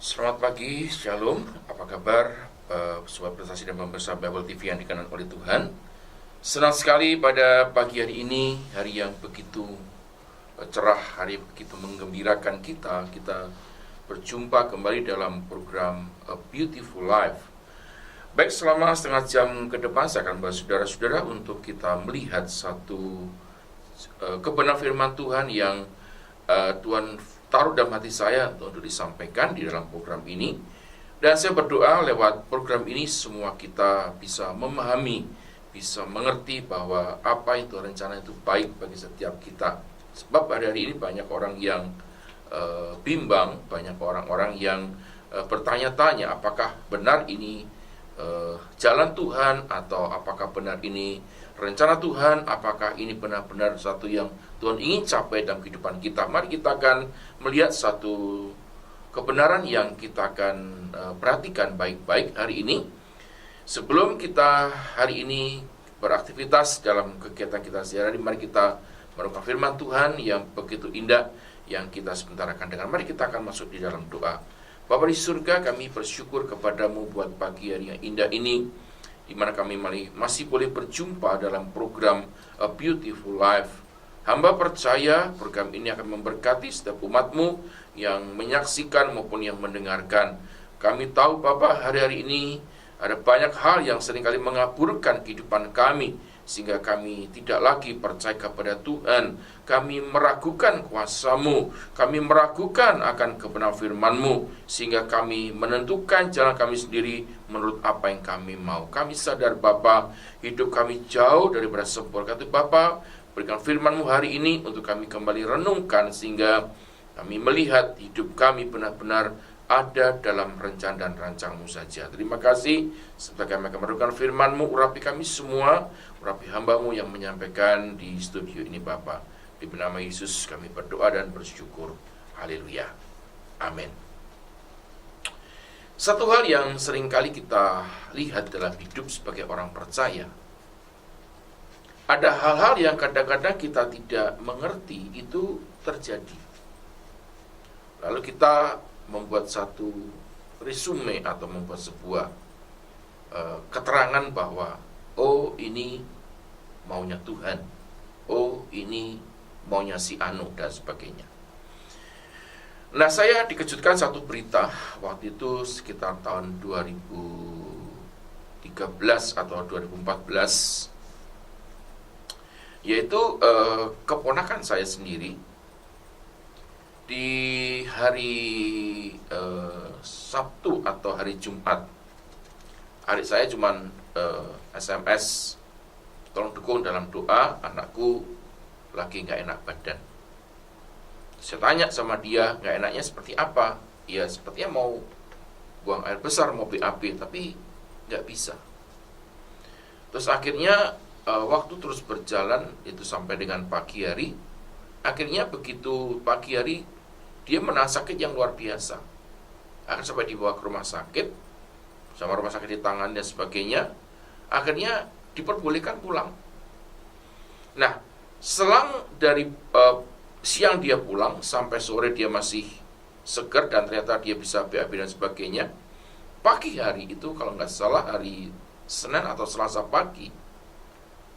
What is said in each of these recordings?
Selamat pagi, Shalom. Apa kabar, sobat prestasi dan pemirsa Bible TV yang dikenan oleh Tuhan? Senang sekali pada pagi hari ini, hari yang begitu cerah, hari yang begitu menggembirakan kita. Kita berjumpa kembali dalam program A Beautiful Life. Baik, selama setengah jam ke depan saya akan bahas saudara-saudara untuk kita melihat satu kebenaran firman Tuhan yang Tuhan taruh dalam hati saya untuk disampaikan di dalam program ini. Dan saya berdoa lewat program ini semua kita bisa memahami, bisa mengerti bahwa apa itu rencana itu baik bagi setiap kita. Sebab hari ini banyak orang yang bimbang, banyak orang-orang yang bertanya-tanya apakah benar ini jalan Tuhan, atau apakah benar ini rencana Tuhan, apakah ini benar-benar satu yang Tuhan ingin capai dalam kehidupan kita. Mari kita akan melihat satu kebenaran yang kita akan perhatikan baik-baik hari ini. Sebelum kita hari ini beraktivitas dalam kegiatan kita sehari-hari, mari kita merenungkan firman Tuhan yang begitu indah yang kita sebentar akan dengar. Mari kita akan masuk di dalam doa. Bapa di surga, kami bersyukur kepadamu buat pagi hari yang indah ini, di mana kami masih boleh berjumpa dalam program A Beautiful Life. Hamba percaya program ini akan memberkati setiap umatmu yang menyaksikan maupun yang mendengarkan. Kami tahu Bapak, hari-hari ini ada banyak hal yang seringkali mengaburkan kehidupan kami, sehingga kami tidak lagi percaya kepada Tuhan. Kami meragukan kuasa-Mu, kami meragukan akan kebenaran firman-Mu, sehingga kami menentukan jalan kami sendiri menurut apa yang kami mau. Kami sadar Bapa, hidup kami jauh daripada sempurna. Kata Bapa, berikan firman-Mu hari ini untuk kami kembali renungkan, sehingga kami melihat hidup kami benar-benar ada dalam rencana dan rancangan-Mu saja. Terima kasih, setelah kami akan merenungkan firman-Mu, urapi kami semua, urapi hamba-Mu yang menyampaikan di studio ini Bapa. Di nama Yesus kami berdoa dan bersyukur. Haleluya. Amin. Satu hal yang seringkali kita lihat dalam hidup sebagai orang percaya, ada hal-hal yang kadang-kadang kita tidak mengerti itu terjadi. Lalu kita membuat satu resume atau membuat sebuah keterangan bahwa oh ini maunya Tuhan, oh ini maunya si Anu dan sebagainya. Nah, saya dikejutkan satu berita waktu itu sekitar tahun 2013 atau 2014, yaitu keponakan saya sendiri di hari Sabtu atau hari Jumat. Adik saya cuman SMS, tolong dukung dalam doa, anakku lagi gak enak badan. Saya tanya sama dia, gak enaknya seperti apa? Ya sepertinya mau buang air besar, mau BAB, tapi gak bisa. Terus akhirnya waktu terus berjalan, itu sampai dengan pagi hari. Akhirnya begitu pagi hari, dia menahan sakit yang luar biasa. Akhirnya sampai dibawa ke rumah sakit, sama rumah sakit di tangan dan sebagainya. Akhirnya diperbolehkan pulang. Nah, selang dari siang dia pulang sampai sore dia masih segar dan ternyata dia bisa BAB dan sebagainya. Pagi hari itu, kalau nggak salah hari Senin atau Selasa pagi,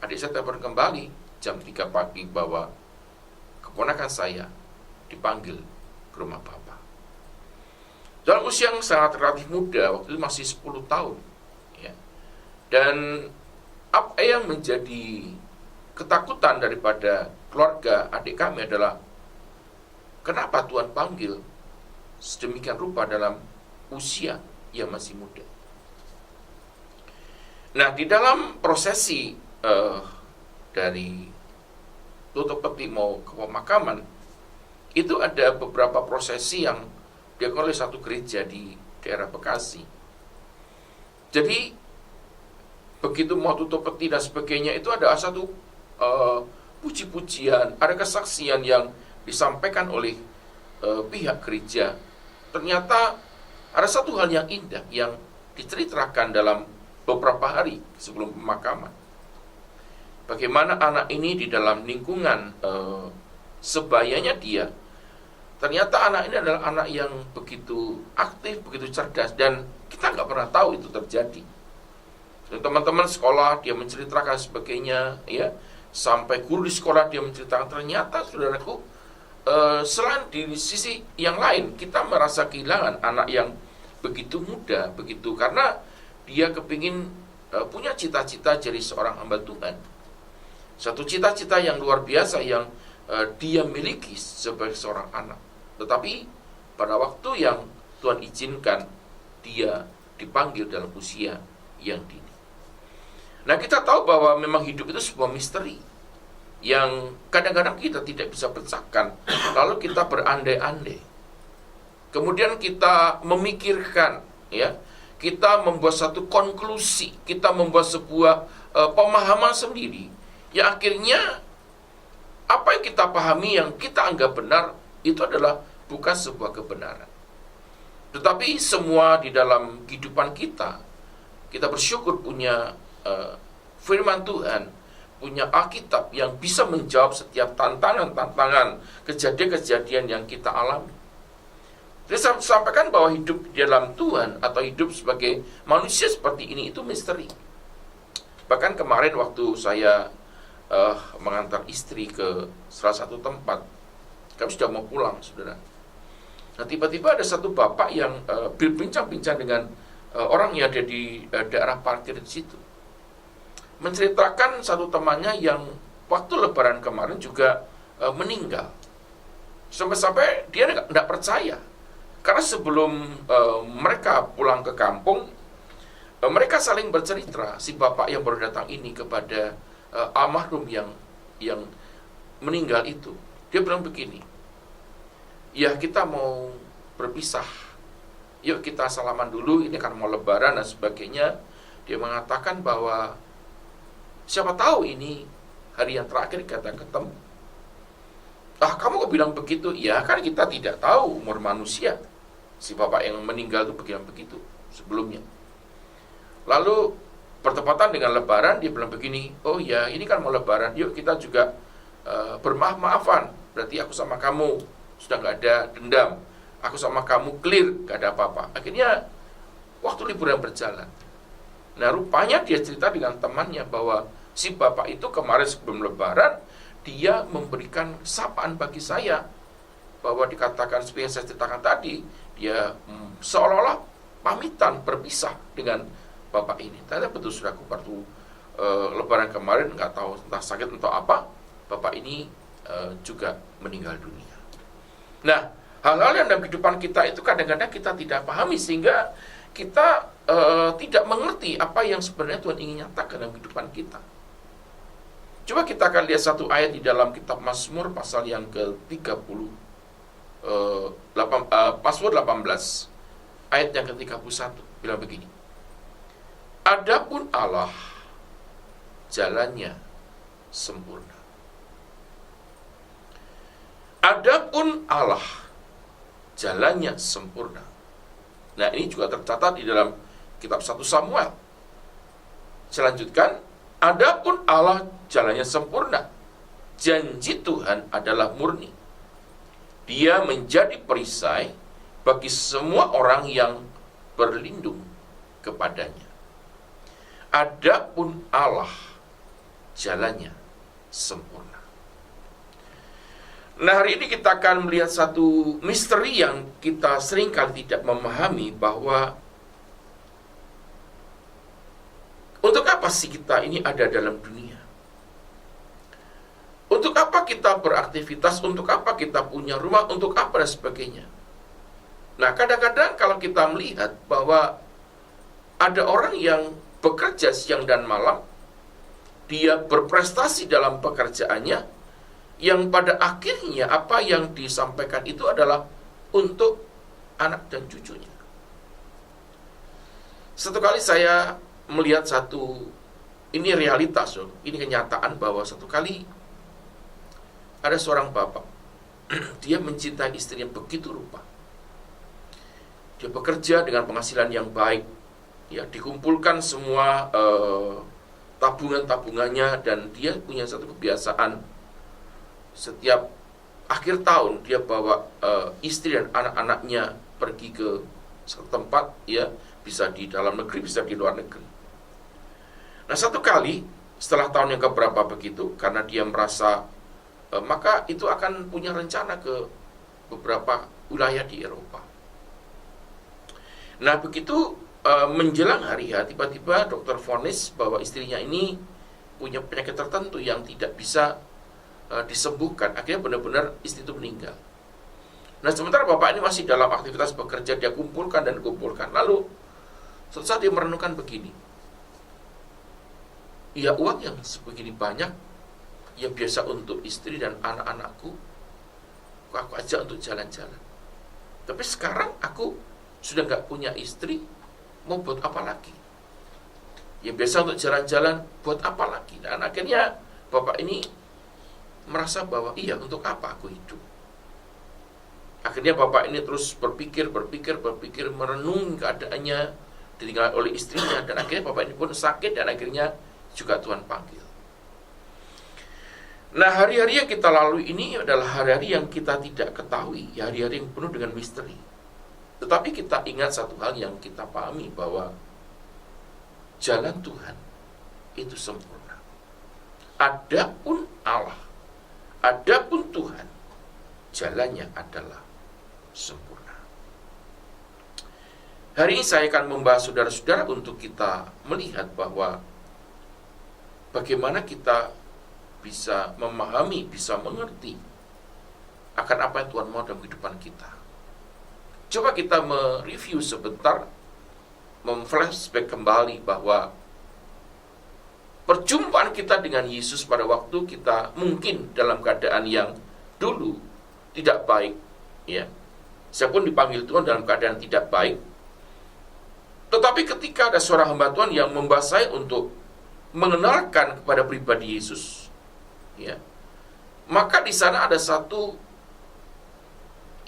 adik saya telepon kembali jam 3 pagi bahwa keponakan saya dipanggil ke rumah Bapak. Dalam usia yang sangat relatif muda, waktu itu masih 10 tahun ya. Dan apa yang menjadi ketakutan daripada keluarga adik kami adalah kenapa Tuhan panggil sedemikian rupa dalam usia yang masih muda. Nah, di dalam prosesi dari tutup peti mau ke pemakaman, itu ada beberapa prosesi yang dilakukan oleh satu gereja di daerah Bekasi. Jadi begitu mau tutup peti dan sebagainya, itu ada satu puji-pujian, ada kesaksian yang disampaikan oleh pihak gereja. Ternyata ada satu hal yang indah yang diceritakan dalam beberapa hari sebelum pemakaman. Bagaimana anak ini di dalam lingkungan sebayanya dia Ternyata anak ini adalah anak yang begitu aktif, begitu cerdas, dan kita nggak pernah tahu itu terjadi. Dan teman-teman sekolah dia menceritakan sebagainya, ya, sampai guru di sekolah dia menceritakan. Ternyata saudaraku, selain di sisi yang lain kita merasa kehilangan anak yang begitu muda, begitu, karena dia kepingin punya cita-cita jadi seorang hamba Tuhan. Satu cita-cita yang luar biasa yang dia miliki sebagai seorang anak. Tetapi pada waktu yang Tuhan izinkan, dia dipanggil dalam usia yang dini. Nah, kita tahu bahwa memang hidup itu sebuah misteri yang kadang-kadang kita tidak bisa pecahkan. Lalu kita berandai-andai. Kemudian kita memikirkan, ya, kita membuat satu konklusi, kita membuat sebuah pemahaman sendiri. Yang akhirnya apa yang kita pahami, yang kita anggap benar, itu adalah bukan sebuah kebenaran. Tetapi semua di dalam kehidupan kita bersyukur punya firman Tuhan, punya Alkitab yang bisa menjawab setiap tantangan-tantangan, kejadian-kejadian yang kita alami. Jadi saya sampaikan bahwa hidup di dalam Tuhan atau hidup sebagai manusia seperti ini itu misteri. Bahkan kemarin waktu saya mengantar istri ke salah satu tempat, kami sudah mau pulang, saudara. Nah, tiba-tiba ada satu bapak yang berbincang-bincang dengan orang yang ada di daerah parkir di situ, menceritakan satu temannya yang waktu Lebaran kemarin juga meninggal. Sampai-sampai dia tidak percaya, karena sebelum mereka pulang ke kampung, mereka saling bercerita, si bapak yang baru datang ini kepada almarhum yang meninggal itu. Dia bilang begini, ya kita mau berpisah, yuk kita salaman dulu, ini kan mau Lebaran dan sebagainya. Dia mengatakan bahwa siapa tahu ini hari yang terakhir kita ketemu. Ah, kamu kok bilang begitu? Ya kan kita tidak tahu umur manusia. Si bapak yang meninggal itu bilang begitu sebelumnya. Lalu bertepatan dengan Lebaran, dia bilang begini, oh ya ini kan mau Lebaran, yuk kita juga bermaaf-maafan. Berarti aku sama kamu sudah nggak ada dendam, aku sama kamu clear, nggak ada apa-apa. Akhirnya waktu liburan berjalan, nah rupanya dia cerita dengan temannya bahwa si bapak itu kemarin sebelum Lebaran, dia memberikan sapaan bagi saya, bahwa dikatakan seperti yang saya ceritakan tadi, dia seolah-olah pamitan berpisah dengan bapak ini. Ternyata betul saudaraku, waktu Lebaran kemarin, nggak tahu entah sakit atau apa, bapak ini juga meninggal dunia. Nah, hal-hal yang dalam kehidupan kita itu kadang-kadang kita tidak pahami, sehingga kita tidak mengerti apa yang sebenarnya Tuhan ingin nyatakan dalam kehidupan kita. Coba kita akan lihat satu ayat di dalam kitab Mazmur pasal yang ke-30, Mazmur 18 ayat yang ke-31 bilang begini, adapun Allah jalannya sempurna. Adapun Allah jalannya sempurna. Nah, ini juga tercatat di dalam kitab 1 Samuel. Selanjutkan, adapun Allah jalannya sempurna, janji Tuhan adalah murni. Dia menjadi perisai bagi semua orang yang berlindung kepadanya. Adapun Allah jalannya sempurna. Nah, hari ini kita akan melihat satu misteri yang kita seringkali tidak memahami, bahwa untuk apa sih kita ini ada dalam dunia? Untuk apa kita beraktivitas? Untuk apa kita punya rumah? Untuk apa dan sebagainya? Nah, kadang-kadang kalau kita melihat bahwa ada orang yang bekerja siang dan malam, dia berprestasi dalam pekerjaannya, yang pada akhirnya apa yang disampaikan itu adalah untuk anak dan cucunya. Satu kali saya melihat ini realitas, ini kenyataan, bahwa satu kali ada seorang bapak, dia mencintai istrinya begitu rupa. Dia bekerja dengan penghasilan yang baik, ya, dikumpulkan semua tabungan-tabungannya, dan dia punya satu kebiasaan, setiap akhir tahun dia bawa istri dan anak-anaknya pergi ke satu tempat, ya, bisa di dalam negeri, bisa di luar negeri. Nah, satu kali setelah tahun yang keberapa begitu, karena dia merasa maka itu akan punya rencana ke beberapa wilayah di Eropa. Nah, begitu menjelang hari H, tiba-tiba dokter vonis bahwa istrinya ini punya penyakit tertentu yang tidak bisa disembuhkan. Akhirnya benar-benar istri itu meninggal. Nah, sementara bapak ini masih dalam aktivitas bekerja, dia kumpulkan dan kumpulkan. Lalu suatu saat dia merenungkan begini, ya, uang yang sebegini banyak, ya biasa untuk istri dan anak-anakku, aku ajak untuk jalan-jalan. Tapi sekarang aku sudah nggak punya istri, mau buat apa lagi? Ya biasa untuk jalan-jalan, buat apa lagi? Dan akhirnya bapak ini merasa bahwa iya, untuk apa aku hidup? Akhirnya bapak ini terus berpikir, merenung keadaannya, ditinggal oleh istrinya, dan akhirnya bapak ini pun sakit, dan akhirnya juga Tuhan panggil. Nah, hari-hari yang kita lalui ini adalah hari-hari yang kita tidak ketahui, ya, hari-hari yang penuh dengan misteri. Tetapi kita ingat satu hal yang kita pahami, bahwa jalan Tuhan itu sempurna. Adapun Allah, adapun Tuhan, jalannya adalah sempurna. Hari ini saya akan membahas saudara-saudara untuk kita melihat bahwa bagaimana kita bisa memahami, bisa mengerti akan apa yang Tuhan mau dalam kehidupan kita. Coba kita mereview sebentar, memflashback kembali bahwa perjumpaan kita dengan Yesus pada waktu kita mungkin dalam keadaan yang dulu tidak baik, ya. Saya pun dipanggil Tuhan dalam keadaan tidak baik. Tetapi ketika ada seorang hamba Tuhan yang membahas saya untuk mengenalkan kepada pribadi Yesus, ya, maka di sana ada satu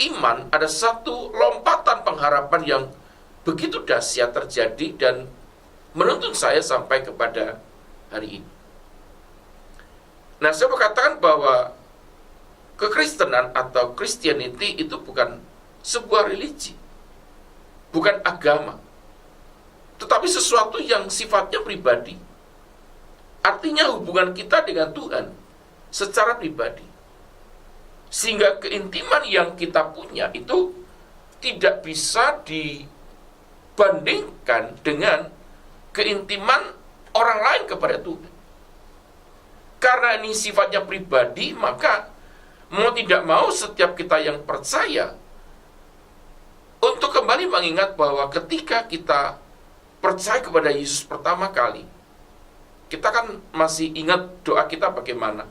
iman, ada satu lompatan pengharapan yang begitu dahsyat terjadi dan menuntun saya sampai kepada hari ini. Nah, saya berkatakan bahwa kekristenan atau Christianity itu bukan sebuah religi, bukan agama, tetapi sesuatu yang sifatnya pribadi. Artinya hubungan kita dengan Tuhan secara pribadi. Sehingga keintiman yang kita punya itu tidak bisa dibandingkan dengan keintiman orang lain kepada Tuhan. Karena ini sifatnya pribadi, maka mau tidak mau setiap kita yang percaya untuk kembali mengingat bahwa ketika kita percaya kepada Yesus pertama kali, kita kan masih ingat doa kita bagaimana.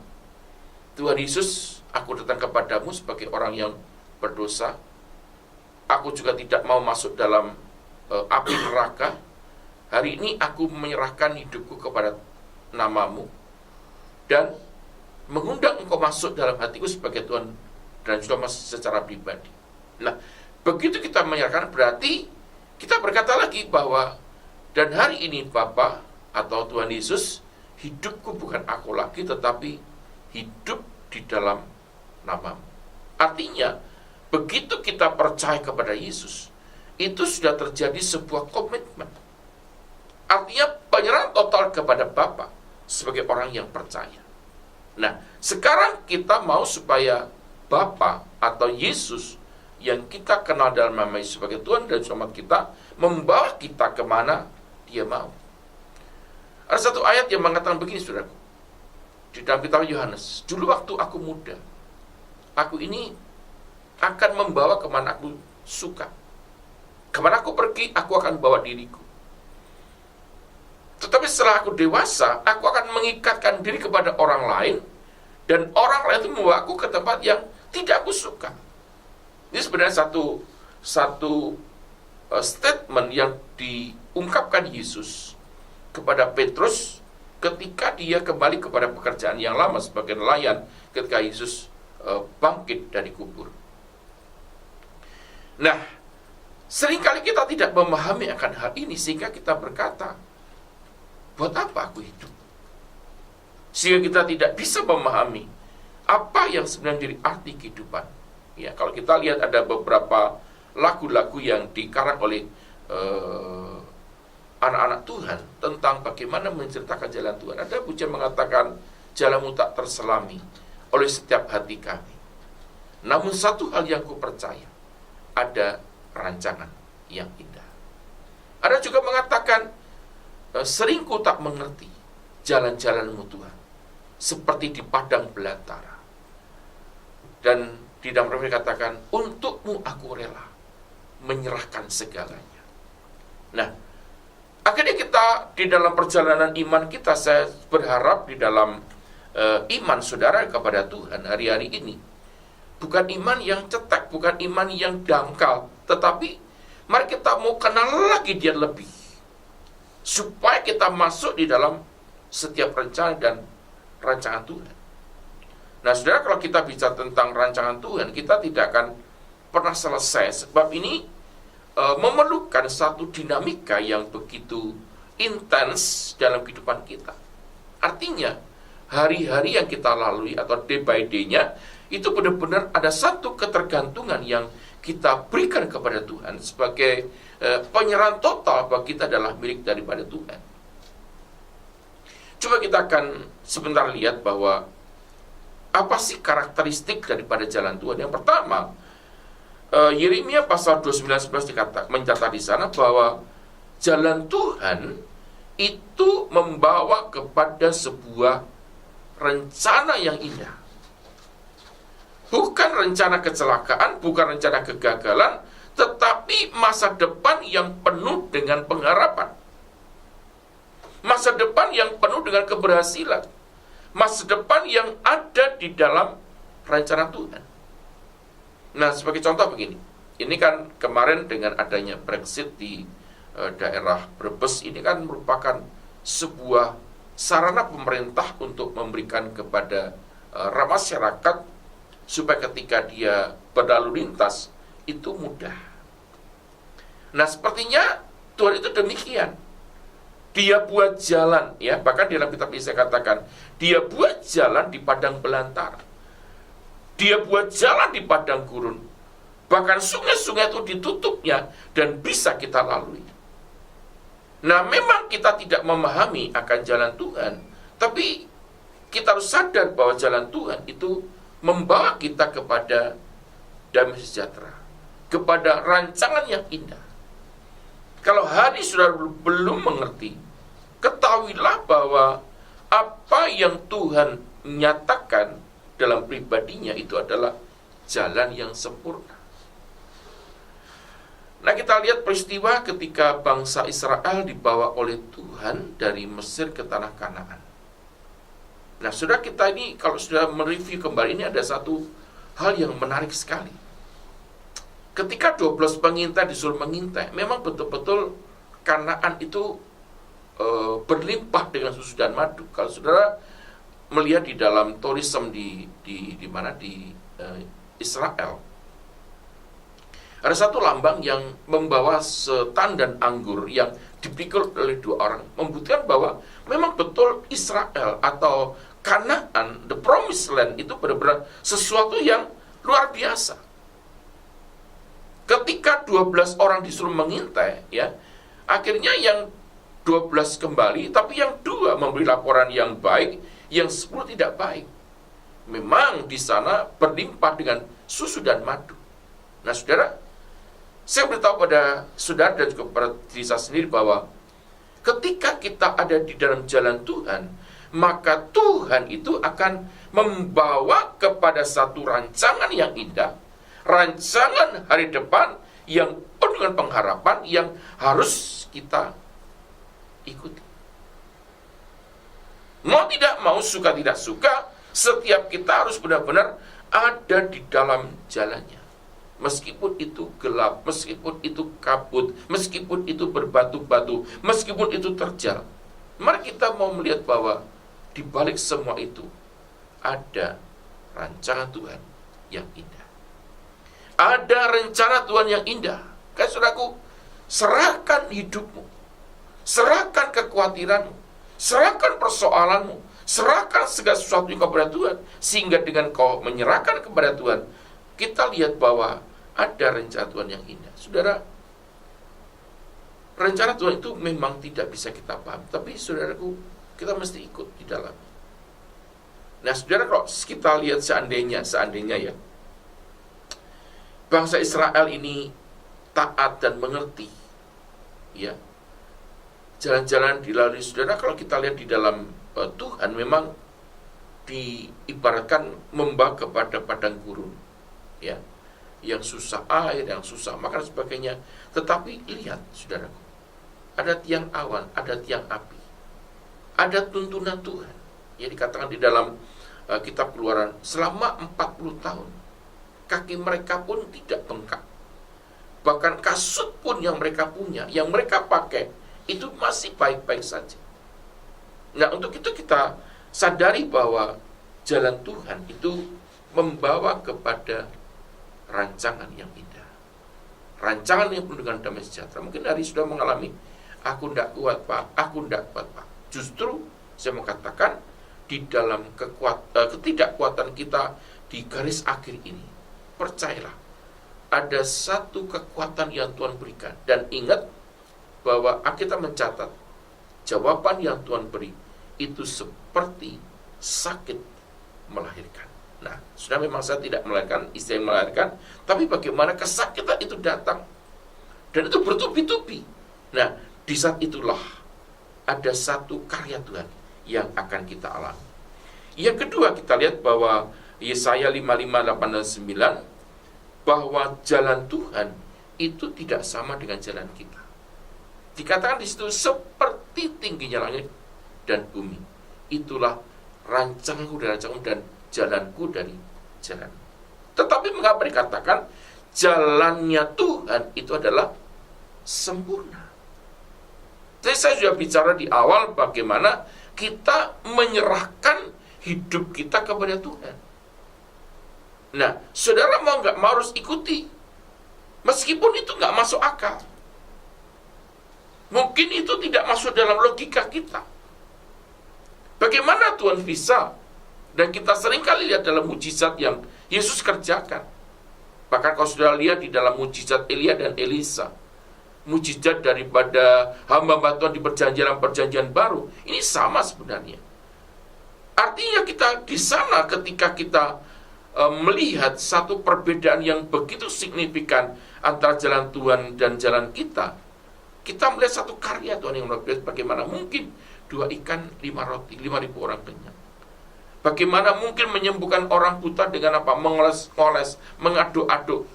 Tuhan Yesus, aku datang kepadamu sebagai orang yang berdosa. Aku juga tidak mau masuk dalam api neraka. Hari ini aku menyerahkan hidupku kepada namamu dan mengundang engkau masuk dalam hatiku sebagai Tuhan dan juga secara pribadi. Nah, begitu kita menyerahkan, berarti kita berkata lagi bahwa dan hari ini Bapa atau Tuhan Yesus, hidupku bukan aku lagi, tetapi hidup di dalam namamu. Artinya, begitu kita percaya kepada Yesus, itu sudah terjadi sebuah komitmen. Artinya penyerahan total kepada Bapa sebagai orang yang percaya. Nah, sekarang kita mau supaya Bapa atau Yesus yang kita kenal dalam nama Yesus sebagai Tuhan dan Selamat kita, membawa kita kemana Dia mau. Ada satu ayat yang mengatakan begini, saudaraku, di dalam kitab Yohanes, dulu waktu aku muda, aku ini akan membawa kemana aku suka. Kemana aku pergi, aku akan bawa diriku. Tetapi setelah aku dewasa, aku akan mengikatkan diri kepada orang lain, dan orang lain itu membawa aku ke tempat yang tidak aku suka. Ini sebenarnya satu statement yang diungkapkan Yesus kepada Petrus ketika dia kembali kepada pekerjaan yang lama sebagai nelayan ketika Yesus bangkit dari kubur. Nah, seringkali kita tidak memahami akan hal ini sehingga kita berkata, buat apa aku hidup? Sehingga kita tidak bisa memahami apa yang sebenarnya menjadi arti kehidupan. Ya, kalau kita lihat ada beberapa lagu-lagu yang dikarang oleh anak-anak Tuhan tentang bagaimana menceritakan jalan Tuhan. Ada pujian mengatakan, jalanmu tak terselami oleh setiap hati kami. Namun satu hal yang ku percaya, ada rancangan yang indah. Ada juga mengatakan, sering ku tak mengerti jalan-jalanmu Tuhan, seperti di padang belantara. Dan di dalam Firman dikatakan, untukmu aku rela menyerahkan segalanya. Nah, akhirnya kita di dalam perjalanan iman kita, saya berharap di dalam iman saudara kepada Tuhan hari-hari ini, bukan iman yang cetek, bukan iman yang dangkal, tetapi mari kita mau kenal lagi dia lebih, supaya kita masuk di dalam setiap rencana dan rancangan Tuhan. Nah, saudara, kalau kita bicara tentang rancangan Tuhan, kita tidak akan pernah selesai, sebab ini memerlukan satu dinamika yang begitu intens dalam kehidupan kita. Artinya, hari-hari yang kita lalui atau day by day-nya, itu benar-benar ada satu ketergantungan yang kita berikan kepada Tuhan sebagai penyerahan total bahwa kita adalah milik daripada Tuhan. Coba kita akan sebentar lihat bahwa apa sih karakteristik daripada jalan Tuhan. Yang pertama, Yeremia pasal 29:11 mencatat di sana bahwa jalan Tuhan itu membawa kepada sebuah rencana yang indah. Bukan rencana kecelakaan, bukan rencana kegagalan, tetapi masa depan yang penuh dengan pengharapan. Masa depan yang penuh dengan keberhasilan. Masa depan yang ada di dalam rencana Tuhan. Nah, sebagai contoh begini. Ini kan kemarin dengan adanya Brexit di daerah Brebes, ini kan merupakan sebuah sarana pemerintah untuk memberikan kepada masyarakat supaya ketika dia berlalu lintas itu mudah. Nah, sepertinya Tuhan itu demikian. Dia buat jalan, ya, bahkan di dalam kitab Yesaya katakan, dia buat jalan di padang belantara. Dia buat jalan di padang gurun. Bahkan sungai-sungai itu ditutupnya dan bisa kita lalui. Nah, memang kita tidak memahami akan jalan Tuhan, tapi kita harus sadar bahwa jalan Tuhan itu membawa kita kepada damai sejahtera, kepada rancangan yang indah. Kalau hari sudah belum mengerti, ketahuilah bahwa apa yang Tuhan nyatakan dalam pribadinya itu adalah jalan yang sempurna. Nah, kita lihat peristiwa ketika bangsa Israel dibawa oleh Tuhan dari Mesir ke tanah Kanaan. Nah, saudara, kita ini kalau sudah mereview kembali, ini ada satu hal yang menarik sekali. Ketika 12 pengintai disuruh mengintai, memang betul-betul Kanaan itu berlimpah dengan susu dan madu. Kalau saudara melihat di dalam tourism di Israel, ada satu lambang yang membawa setandan anggur yang dipikul oleh 2 orang, membuktikan bahwa memang betul Israel atau Kanaan, the promised land, itu benar-benar sesuatu yang luar biasa. Ketika 12 orang disuruh mengintai, ya, akhirnya yang 12 kembali, tapi yang 2 memberi laporan yang baik, yang 10 tidak baik. Memang di sana berlimpah dengan susu dan madu. Nah, saudara, saya beritahu pada saudara dan juga pada diri saya sendiri bahwa ketika kita ada di dalam jalan Tuhan, maka Tuhan itu akan membawa kepada satu rancangan yang indah, rancangan hari depan yang penuh dengan pengharapan yang harus kita ikuti. Mau tidak mau, suka tidak suka, setiap kita harus benar-benar ada di dalam jalannya. Meskipun itu gelap, meskipun itu kabut, meskipun itu berbatu-batu, meskipun itu terjal, mari kita mau melihat bahwa di balik semua itu ada rancangan Tuhan yang indah. Ada rencana Tuhan yang indah. Kan saudaraku, serahkan hidupmu, serahkan kekhawatiranmu, serahkan persoalanmu, Serahkan segala sesuatu kepada Tuhan, sehingga dengan kau menyerahkan kepada Tuhan, kita lihat bahwa ada rencana Tuhan yang indah. Saudara, rencana Tuhan itu memang tidak bisa kita paham, tapi saudaraku, kita mesti ikut di dalam. Nah, saudara, kalau kita lihat seandainya ya, bangsa Israel ini taat dan mengerti, ya, jalan-jalan dilalui. Saudara, kalau kita lihat di dalam Tuhan memang diibaratkan membawa kepada padang gurun, ya, yang susah air, yang susah makan dan sebagainya. Tetapi lihat, saudaraku, ada tiang awan, ada tiang api, ada tuntunan Tuhan. Ya, dikatakan di dalam kitab Keluaran, selama 40 tahun kaki mereka pun tidak bengkak. Bahkan kasut pun yang mereka punya, yang mereka pakai, itu masih baik-baik saja. Nah, untuk itu kita sadari bahwa jalan Tuhan itu membawa kepada rancangan yang indah, rancangan yang penuh dengan damai sejahtera. Mungkin hari sudah mengalami, aku tidak kuat Pak, aku tidak kuat Pak. Justru saya mau katakan, di dalam ketidakkuatan kita di garis akhir ini, percayalah, ada satu kekuatan yang Tuhan berikan. Dan ingat bahwa kita mencatat, jawaban yang Tuhan beri itu seperti sakit melahirkan. Nah, sudah memang saya tidak melahirkan, istri yang melahirkan, tapi bagaimana kesakitan itu datang, dan itu bertubi-tubi. Nah, di saat itulah ada satu karya Tuhan yang akan kita alami. Yang kedua, kita lihat bahwa Yesaya 55:8-9, bahwa jalan Tuhan itu tidak sama dengan jalan kita. Dikatakan di situ, seperti tingginya langit dan bumi, itulah rancanganku dari rancanganmu dan jalanku dari jalan. Tetapi mengapa dikatakan jalannya Tuhan itu adalah sempurna? Jadi saya sudah bicara di awal bagaimana kita menyerahkan hidup kita kepada Tuhan. Nah, saudara mau nggak mau harus ikuti, meskipun itu nggak masuk akal. Mungkin itu tidak masuk dalam logika kita. Bagaimana Tuhan bisa? Dan kita seringkali lihat dalam mujizat yang Yesus kerjakan. Bahkan kalau sudah lihat di dalam mujizat Elia dan Elisa, mujizat daripada hamba Tuhan di perjanjian baru, ini sama sebenarnya. Artinya kita di sana ketika kita melihat satu perbedaan yang begitu signifikan antara jalan Tuhan dan jalan kita melihat satu karya Tuhan yang luar biasa. Bagaimana mungkin 2 ikan 5 roti, 5.000 orang kenyang. Bagaimana mungkin menyembuhkan orang buta dengan apa? Mengoles, mengaduk-aduk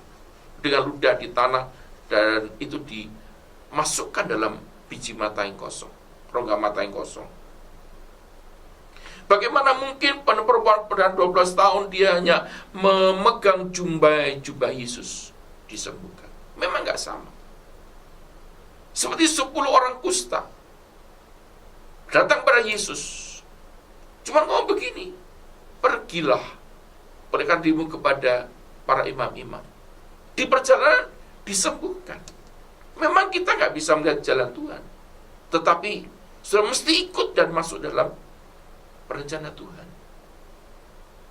dengan ludah di tanah, dan itu dimasukkan dalam biji mata yang kosong, rongga mata yang kosong. Bagaimana mungkin perempuan pada 12 tahun dia hanya memegang jubah Yesus disembuhkan? Memang nggak sama. Seperti 10 orang kusta datang pada Yesus, cuma ngomong begini, pergilah, berikan dirimu kepada para imam-imam. Di perjalanan disembuhkan. Memang kita nggak bisa melihat jalan Tuhan, tetapi sudah mesti ikut dan masuk dalam rencana Tuhan.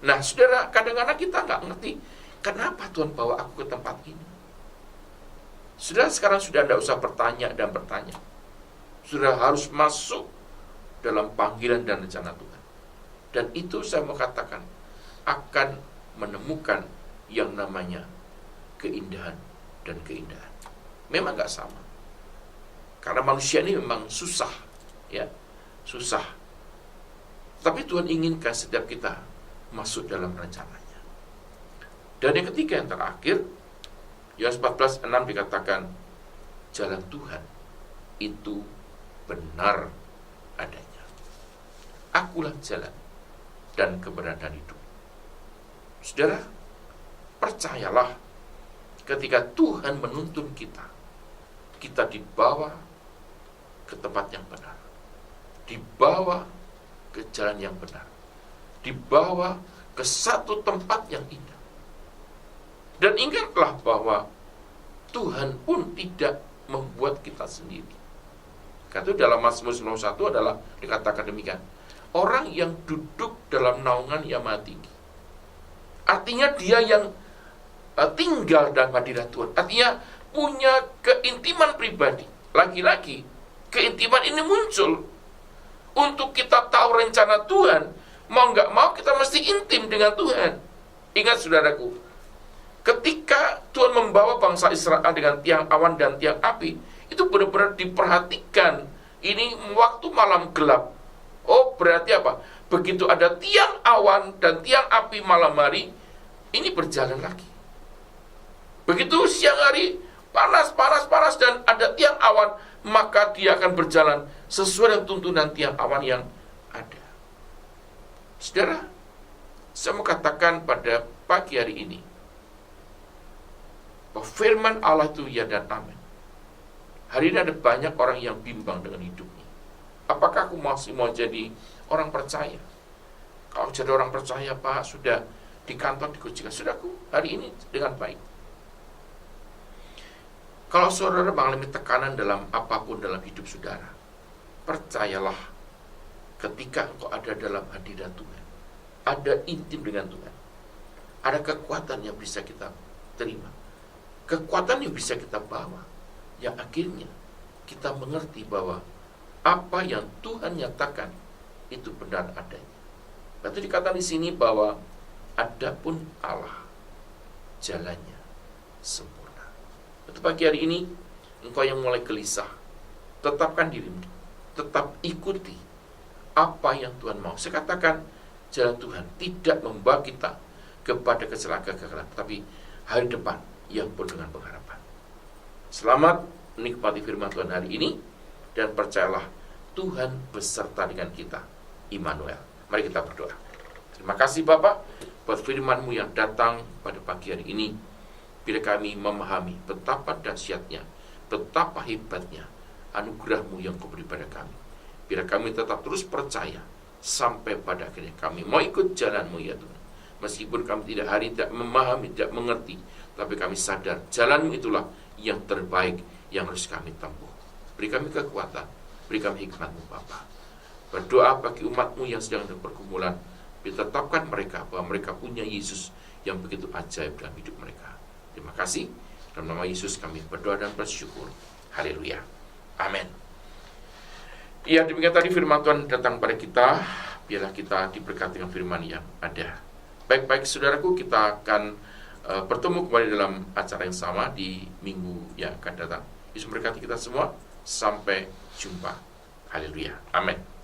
Nah, saudara, kadang-kadang kita nggak ngerti kenapa Tuhan bawa aku ke tempat ini. Saudara, sekarang sudah tidak usah bertanya dan bertanya. Sudah harus masuk dalam panggilan dan rencana Tuhan. Dan itu saya mau katakan akan menemukan yang namanya keindahan dan keindahan. Memang nggak sama. Karena manusia ini memang susah, ya, susah. Tapi Tuhan inginkan setiap kita masuk dalam rencananya. Dan yang ketiga, yang terakhir, Yohanes 14:6 dikatakan, jalan Tuhan itu benar adanya. Akulah jalan dan kebenaran hidup. Saudara, percayalah, ketika Tuhan menuntun kita, kita dibawa ke tempat yang benar, dibawa ke jalan yang benar, dibawa ke satu tempat yang indah. Dan ingatlah bahwa Tuhan pun tidak membuat kita sendiri. Karena dalam Mazmur 91 adalah dikatakan demikian, orang yang duduk dalam naungan yang maha tinggi. Artinya dia yang tinggal dalam hadirat Tuhan. Artinya punya keintiman pribadi. Lagi-lagi, keintiman ini muncul untuk kita tahu rencana Tuhan. Mau nggak mau kita mesti intim dengan Tuhan. Ingat saudaraku, ketika Tuhan membawa bangsa Israel dengan tiang awan dan tiang api, itu benar-benar diperhatikan. Ini waktu malam gelap. Oh, berarti apa? Begitu ada tiang awan dan tiang api malam hari, ini berjalan lagi. Begitu siang hari, panas dan ada tiang awan, maka dia akan berjalan sesuai dengan tuntunan tiang awan yang ada. Saudara, saya mau katakan pada pagi hari ini bahwa firman Allah itu ya dan amin. Hari ini ada banyak orang yang bimbang dengan hidupnya. Apakah aku masih mau jadi orang percaya? Kalau jadi orang percaya, Pak, sudah di kantor dikucikan. Saudaraku, hari ini dengan baik. Kalau saudara mengalami tekanan dalam apapun dalam hidup saudara, percayalah, ketika engkau ada dalam hadirat Tuhan, ada intim dengan Tuhan, ada kekuatan yang bisa kita terima, kekuatan yang bisa kita bawa, yang akhirnya kita mengerti bahwa apa yang Tuhan nyatakan itu benar adanya. Berarti dikatakan di sini bahwa adapun Allah jalannya sempurna. Untuk pagi hari ini, engkau yang mulai gelisah, tetapkan dirimu, tetap ikuti apa yang Tuhan mau. Saya katakan, jalan Tuhan tidak membawa kita kepada kecelakaan, tapi hari depan yang penuh dengan pengharapan. Selamat menikmati firman Tuhan hari ini, dan percayalah Tuhan beserta dengan kita, Immanuel. Mari kita berdoa. Terima kasih Bapak buat firman-Mu yang datang pada pagi hari ini. Bila kami memahami betapa dahsyatnya, betapa hebatnya anugerah-Mu yang Kau beri pada kami. Bila kami tetap terus percaya sampai pada akhirnya kami mau ikut jalan-Mu ya Tuhan. Meskipun kami tidak memahami, tidak mengerti, tapi kami sadar jalan-Mu itulah yang terbaik yang harus kami tempuh. Beri kami kekuatan, beri kami hikmat-Mu Bapa. Berdoa bagi umat-Mu yang sedang bergumulan, ditetapkan mereka bahwa mereka punya Yesus yang begitu ajaib dalam hidup mereka. Terima kasih. Dalam nama Yesus kami berdoa dan bersyukur. Haleluya. Amin. Ya, demikian tadi firman Tuhan datang pada kita. Biarlah kita diberkati dengan firman yang ada. Baik-baik saudaraku, kita akan bertemu kembali dalam acara yang sama di minggu yang akan datang. Yesus memberkati kita semua. Sampai jumpa. Haleluya. Amin.